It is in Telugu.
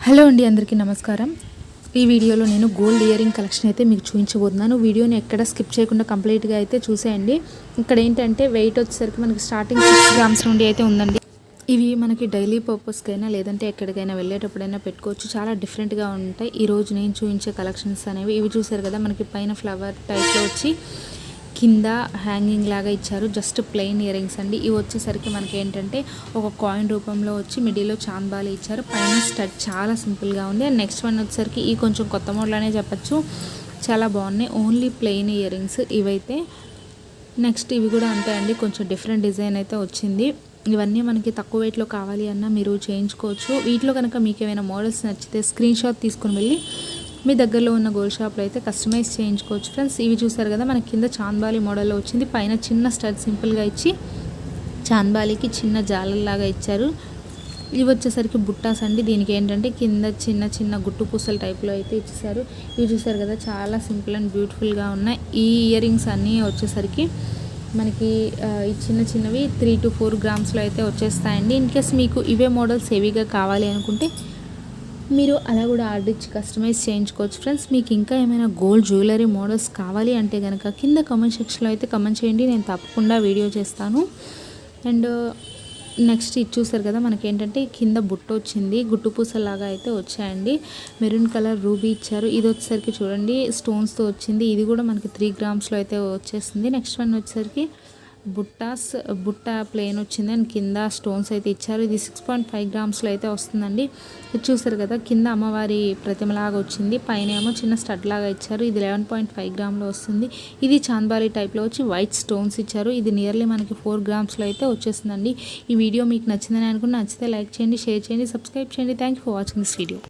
హలో అండి, అందరికీ నమస్కారం. ఈ వీడియోలో నేను గోల్డ్ ఇయర్ రింగ్ కలెక్షన్ అయితే మీకు చూపించబోతున్నాను. వీడియోని ఎక్కడ స్కిప్ చేయకుండా కంప్లీట్గా అయితే చూసేయండి. ఇక్కడ ఏంటంటే వెయిట్ వచ్చేసరికి మనకి స్టార్టింగ్ 6 గ్రామ్స్ నుండి అయితే ఉందండి. ఇవి మనకి డైలీ పర్పస్కైనా లేదంటే ఎక్కడికైనా వెళ్ళేటప్పుడైనా పెట్టుకోవచ్చు. చాలా డిఫరెంట్గా ఉంటాయి ఈరోజు నేను చూపించే కలెక్షన్స్ అనేవి. ఇవి చూసారు కదా, మనకి పైన ఫ్లవర్ టైప్లో వచ్చి కింద హ్యాంగింగ్ లాగా ఇచ్చారు. జస్ట్ ప్లెయిన్ ఇయర్ రింగ్స్ అండి. ఇవి వచ్చేసరికి మనకి ఏంటంటే ఒక కాయిన్ రూపంలో వచ్చి మిడిల్లో చాంద్బాలి ఇచ్చారు. పైన స్టడ్ చాలా సింపుల్గా ఉంది. అండ్ నెక్స్ట్ వన్ వచ్చేసరికి ఈ కొంచెం కొత్త మోడల్ అనే చెప్పచ్చు. చాలా బాగున్నాయి. ఓన్లీ ప్లెయిన్ ఇయర్ రింగ్స్ ఇవైతే. నెక్స్ట్ ఇవి కూడా అంతే అండి, కొంచెం డిఫరెంట్ డిజైన్ అయితే వచ్చింది. ఇవన్నీ మనకి తక్కువ వెయిట్లో కావాలి అన్నా మీరు చేయించుకోవచ్చు. వీటిలో కనుక మీకు ఏమైనా మోడల్స్ నచ్చితే స్క్రీన్ షాట్ తీసుకొని వెళ్ళి మీ దగ్గరలో ఉన్న గోల్డ్ షాప్లో అయితే కస్టమైజ్ చేయించుకోవచ్చు ఫ్రెండ్స్. ఇవి చూసారు కదా, మనకి కింద చాంద్బాలి మోడల్లో వచ్చింది. పైన చిన్న స్టడ్ సింపుల్గా ఇచ్చి చాంద్బాలికి చిన్న జాలల్లాగా ఇచ్చారు. ఇవి వచ్చేసరికి బుట్టాస్ అండి. దీనికి ఏంటంటే కింద చిన్న చిన్న గుట్టు పూసల టైప్లో అయితే ఇచ్చేసారు. ఇవి చూసారు కదా, చాలా సింపుల్ అండ్ బ్యూటిఫుల్గా ఉన్నాయి. ఈ ఇయర్ రింగ్స్ అన్నీ వచ్చేసరికి మనకి ఈ చిన్న చిన్నవి 3 to 4 గ్రామ్స్లో అయితే వచ్చేస్తాయండి. ఇన్ కేస్ మీకు ఇవే మోడల్స్ హెవీగా కావాలి అనుకుంటే మీరు అలా కూడా ఆర్డర్ ఇచ్చి కస్టమైజ్ చేయించుకోవచ్చు ఫ్రెండ్స్. మీకు ఇంకా ఏమైనా గోల్డ్ జ్యువెలరీ మోడల్స్ కావాలి అంటే కనుక కింద కామెంట్ సెక్షన్లో అయితే కామెంట్ చేయండి, నేను తప్పకుండా వీడియో చేస్తాను. అండ్ నెక్స్ట్ ఇది చూసారు కదా, మనకి ఏంటంటే కింద బుట్ట వచ్చింది. గుట్టు పూసలాగా అయితే వచ్చాయండి. మెరూన్ కలర్ రూబీ ఇచ్చారు. ఇది వచ్చేసరికి చూడండి స్టోన్స్తో వచ్చింది. ఇది కూడా మనకి 3 గ్రామ్స్లో అయితే వచ్చేస్తుంది. నెక్స్ట్ వన్ వచ్చేసరికి బుట్ట ప్లెయిన్ వచ్చింది అండ్ కింద స్టోన్స్ అయితే ఇచ్చారు. ఇది 6.5 గ్రామ్స్లో అయితే వస్తుందండి. ఇది చూసారు కదా, కింద అమ్మవారి ప్రతిమలాగా వచ్చింది. పైన ఏమో చిన్న స్టడ్ లాగా ఇచ్చారు. ఇది 11.5 గ్రామ్లో వస్తుంది. ఇది చాంద్బాలి టైప్లో వచ్చి వైట్ స్టోన్స్ ఇచ్చారు. ఇది నియర్లీ మనకి 4 గ్రామ్స్లో అయితే వచ్చేస్తుందండి. ఈ వీడియో మీకు నచ్చిందని అనుకుంటే నచ్చితే లైక్ చేయండి, షేర్ చేయండి, సబ్స్క్రైబ్ చేయండి. Thank you for watching this video.